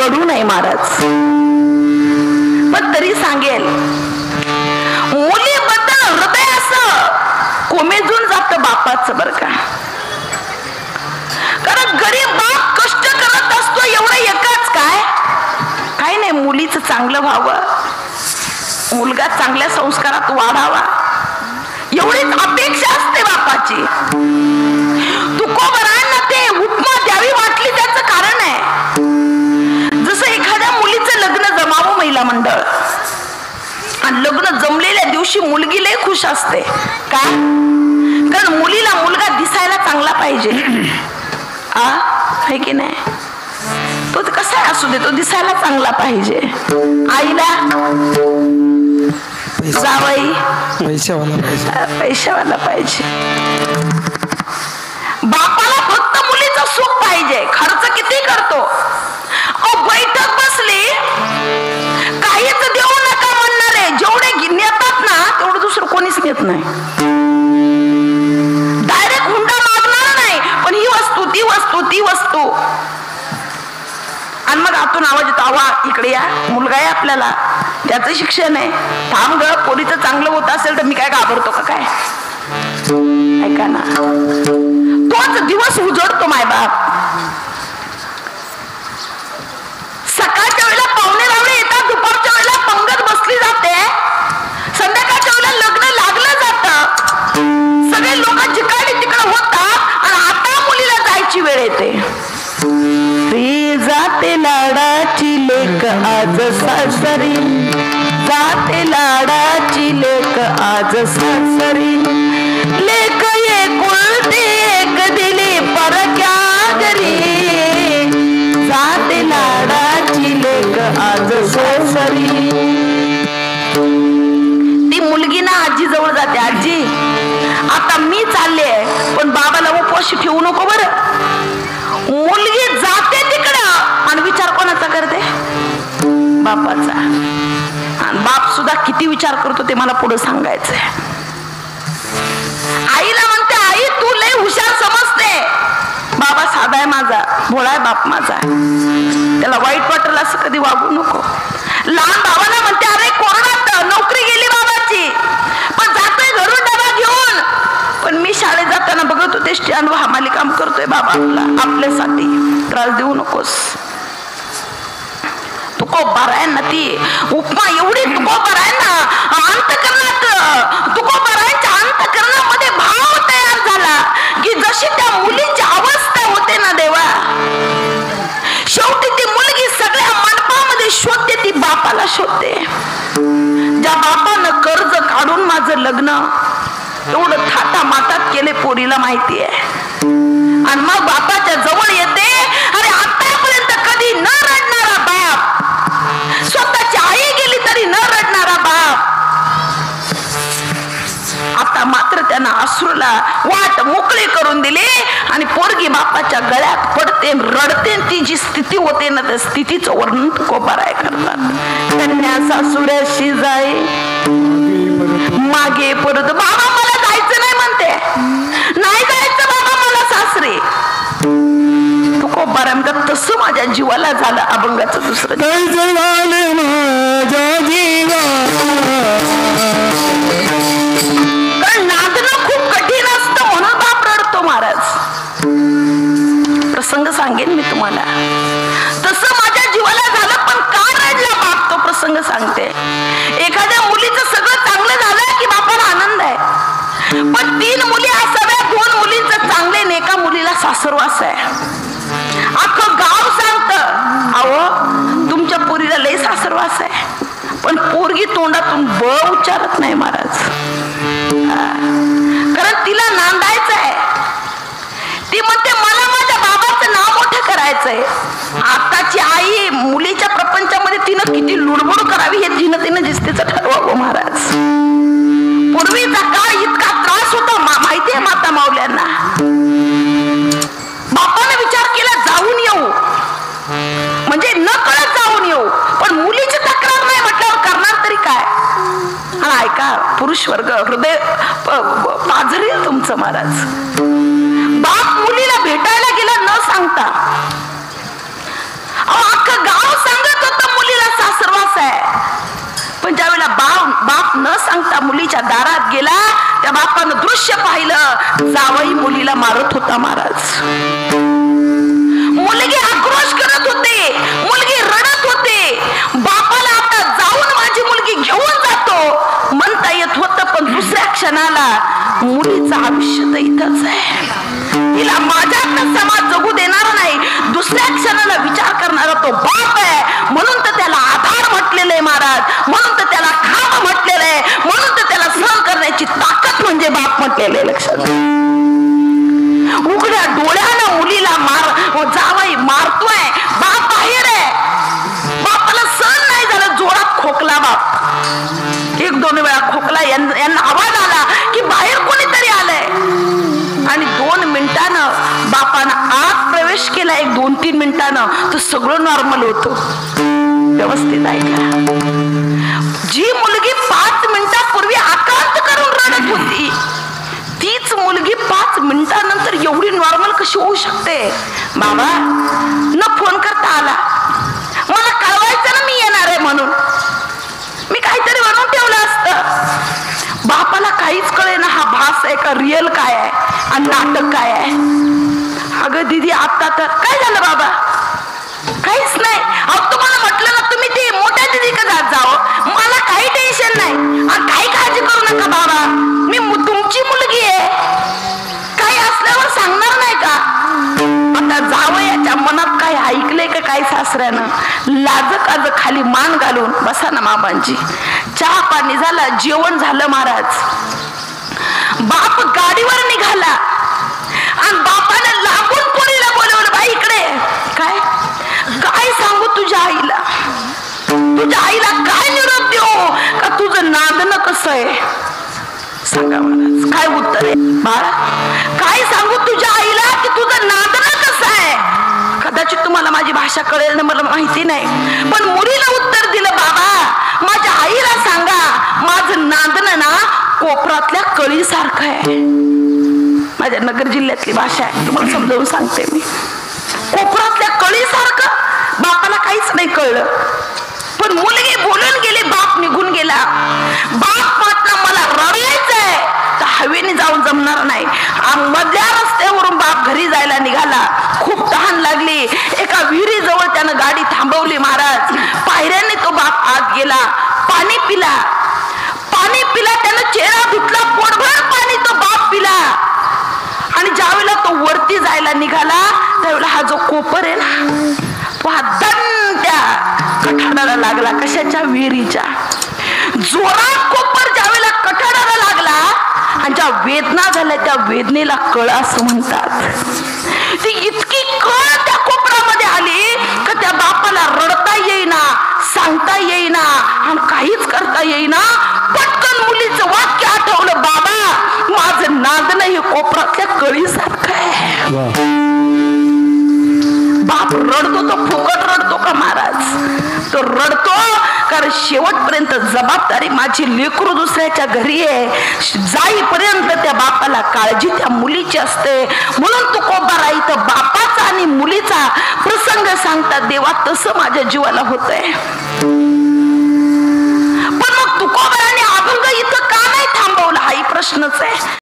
घडू नये महाराज. पण तरी सांगेल, मुलीबद्दल हृदय असं कोमेजून जात बापाचं बरं का. कारण गरीब बाप कष्ट करत असतो एवढं एकच काय नाही, मुलीचं चांगलं व्हावं, मुलगा चांगल्या संस्कारात वाढावा एवढीच अपेक्षा असते बापाची. तुकोबरांना ते उपमा द्यावी वाटली त्याचं कारण आहे. जसं एखाद्या मुलीचं लग्न जमावं महिला मंडळ, आणि लग्न जमलेल्या दिवशी मुलगी लय खुश असते का, कारण मुलीला मुलगा दिसायला चांगला पाहिजे. आहे की नाही, तो कसा असू दे तो दिसायला चांगला पाहिजे. आईला जावई पैशावाला पाहिजे. बापाला फक्त मुलीचं सुख पाहिजे. खर्च किती करतो, बैठक बसली काहीच देऊ नका म्हणणारे जेवढे नेतात ना तेवढं दुसरं कोणीच नेत नाही. डायरेक्ट हुंडा मागणार नाही, पण ही वस्तू ती वस्तू ती वस्तू. आणि मग आतून आवाज येतो, आवा इकडे या, मुलगा आहे आपल्याला, त्याचं शिक्षण आहे, थांब ग, पोरीचं चांगलं होत असेल तर मी काय घाबरतो का काय. ऐका ना, तोच दिवस उजडतो मायबाप. सकाळच्या वेळेला पाहुणे रावळे येतात, दुपारच्या वेळेला पंगत बसली जाते, संध्याकाळच्या वेळेला लग्न लागलं जातं, सगळे लोक जिकडे तिकडे होतात आणि आता मुलीला जायची वेळ येते. जाते लाडाची लेक आज सासरी, जाते लाडाची लेक आज सासरी, लेक एकुलती एक दिली परक्या घरी, जाते लाडाची लेक आज सासरी. ती मुलगी ना आजी जवळ जाते, आजी आता मी चालले पण बाबाला उपवाशी ठेवू नको बरं. मुलगी जाते तिकडं आणि विचार कोणाचा करते, बापाचा. आणि बाप सुद्धा किती विचार करतो ते मला पुढे सांगायचंय. आईला म्हणते, आई तू लय हुशार समजते, बाबा साधा आहे माझा, भोळा आहे बाप माझा, त्याला वाईट वाटेल असं कधी वागू नको. लहान भावाला म्हणते, अरे कोरोनात नोकरी गेली बाबाची पण जातोय घरून डबा घेऊन, पण मी शाळेत जाताना बघत होते स्टँड वर हमाली काम करतोय बाबा आपला, आपल्यासाठी त्रास देऊ नकोस. तुकोबारायांना ती उपमा एवढी तुकोबारायांना अंतकरणात, तुकोबारायांच्या अंतकरणामध्ये भाव तयार झाला की जशी त्या मुलीची अवस्था होते ना देवा, शेवटी ती मुलगी सगळ्या मंडपामध्ये शोधते, ती बापाला शोधते. ज्या बापानं कर्ज काढून माझं लग्न एवढं थाटा माटात केले पोरीला माहिती आहे, आणि मग बापाच्या जवळ येते. अरे आतापर्यंत कधी न रडणारा बाप, स्वतःची आई गेली तरी न रडणारा बाप, आता मात्र त्यांना अश्रूला वाट मोकळी करून दिली आणि पोरगी बापाच्या गळ्यात पडते, रडते. ती जी स्थिती होते ना त्या स्थितीचं वर्णन तुकोबाराय करतात. कन्या सासुऱ्याशी जाई मागे परत, बाबा मला जायचं नाही म्हणते, नाही जायचं बाबा मला सासरे. तुकोबाराय म्हणतात, तसं माझ्या जीवाला झालं अभंगाचं दुसरं. कारण नांदणं खूप कठीण असतं म्हणून बाप रडतो महाराज. प्रसंग सांगेन मी तुम्हाला, तसं माझ्या जीवाला झालं पण का रडला बाप तो प्रसंग सांगते. एखाद्या मुलीचं सगळं चांगलं झालं की बापाला आनंद आहे, पण 3 मुली असाव्या, 2 मुलींचं चांगले, एका मुलीला सासरवास आहे. अख्खं गाव सांगतं, अहो तुमच्या पोरीला लय सासरवास आहे, पण पोरगी तोंडातून ब उच्चारत नाही महाराज. कारण तिला नांदायचं आहे. ती म्हणते मला माझ्या बाबाचं नाव मोठं करायचंय. आताची आई मुलीच्या प्रपंचामध्ये तिनं किती लुडबुड करावी हे तिनं जिस्तीचं ठरवावं महाराज. पूर्वीचा काळ इतका त्रास होता माहितीये माता माऊल्यांना. बापाने विचार केला जाऊन येऊ, म्हणजे न कळत जाऊन येऊ, पण मुलीची तक्रार नाही म्हटल्यावर करणार तरी काय. आणि ऐका पुरुष वर्ग, हृदय पाझरेल तुमचं महाराज. बाप मुलीला भेटायला गेला न सांगता, अख्खं गाव बाप न सांगता मुलीच्या दारात गेला. त्या बापानं दृश्य पाहिलं, जावई मुलीला मारत होता महाराज. मुलगी आक्रोश करत होते, मुलगी रडत होते. बापाला आता जाऊन माझी मुलगी घेऊन जातो म्हणता येत होतं, पण दुसऱ्या क्षणाला मुलीचं आयुष्य तर इथंच आहे, तिला माझ्याकडे समाज जगू देणार नाही. दुसऱ्या क्षणाला विचार करणारा तो बाप आहे. म्हणून तर त्याला आधार म्हटलेलं आहे महाराज, म्हणून तर त्याला खांब म्हटलेलं आहे, म्हणून तर त्याला सहन करण्याची ताकद म्हणजे बाप म्हटलेलं आहे. लक्षात उघड्या डोळ्यानं मुलीला जावई मारतोय, बाप बाहेर आहे. बापाला सहन नाही झालं, जोरात खोकला बाप. 1-2 वेळा खोकला, यांना आवाज आला की बाहेर कोणीतरी आलंय. आणि 2 मिनिटानं बापानं आत प्रवेश केला. 1-2-3 मिनिटानं तर सगळं नॉर्मल होतं. व्यवस्थित ऐका, जी मुलगी 5 मिनिटापूर्वी आकांत करून रडत होती, तीच मुलगी 5 मिनिटानंतर एवढी नॉर्मल कशी होऊ शकते? बाबा न फोन करता आला, मला कळवायचं ना मी येणार आहे म्हणून, मी काहीतरी बनवून ठेवलं असतं. बापाला काहीच कळेना हा भास आहे का, रिअल काय आहे आणि नाटक काय आहे. अगं दीदी आता तर काय झालं बाबा? काहीच नाही. अहो तुम्हाला म्हटलं ना तुम्ही ते मोठ्या दीदीकडे जात जावं, मला काही टेन्शन नाही, काही काळजी करू नका बाबा, मी तुमची मुलगी आहे, काही असल्यावर सांगणार नाही का? आता जावं याच्या मनात काही ऐकलंय का काय सासऱ्यानं? लाजकाज खाली मान घालून बसा ना मामांची. चहा पाणी झाला, जेवण झालं महाराज. बाप गाडीवर निघाला आणि बापाने लागून पोरीला बोलवलं, बाई इकडे. काय काय सांगू तुझ्या आईला? तुझ्या आईला काय निरोप देऊ का तुझं नांदणं कसं आहे? सांगा महाराज, काय उत्तर आहे? बाळा काय सांगू तुझ्या आईला की तुझं नांदणं कसं आहे? कदाचित तुम्हाला माझी भाषा कळेल ना, मला माहिती नाही, पण मुलीला उत्तर दिलं, बाबा माझ्या आईला सांगा माझं नांदणं ना कोपरातल्या कळीसारखं आहे. माझ्या नगर जिल्ह्यातली भाषा आहे, तुम्हाला समजावून सांगते मी. कोपरातल्या कळीसारखं. बापाला काहीच नाही कळलं, पण मुलगी बोलून गेली, बाप निघून गेला. बाप म्हटलं मला रडायचंय तर हवेने जाऊन जमणार नाही. मधल्या रस्त्यावरून बाप घरी जायला निघाला. खूप तहान लागली, एका विहिरीजवळ त्यानं गाडी थांबवली महाराज. पायऱ्याने तो बाप आत गेला, पाणी पिला. त्यानं चेहरा धुतला, पोटभर पाणी तो बाप पिला. आणि ज्यावेळेला तो वरती जायला निघाला त्यावेळेला हा जो कोपर आहे ना, तो हा दण त्या कठाडाला लागला. कशाच्या? विहिरीच्या. जोरात कोपर ज्यावेळेला कठाडाला लागला आणि ज्या वेदना झाल्या त्या वेदनेला कळ असं म्हणतात. ती इतकी कळ त्या कोपरामध्ये आली का त्या बापाला रडता येईना, सांगता येईना आणि काहीच करता येईना. पटकन मुलीचं वाक्य आठवलं, बाबा माझं नांदणं हे कोपरातल्या कळीसारखं आहे. बाप रडतो तो फुकट रडतो का महाराज? तो रडतो कारण शेवटपर्यंत जबाबदारी माझी लेकरू दुसऱ्याच्या घरी आहे. जाईपर्यंत त्या बापाला काळजी त्या मुलीची असते. म्हणून तो कोबारा इथं बापाचा आणि मुलीचा प्रसंग सांगतात. देवा तसं माझ्या जीवाला होतंय. पण मग तुकोबाराने अभंग इथं का नाही थांबवला हाही प्रश्नच आहे.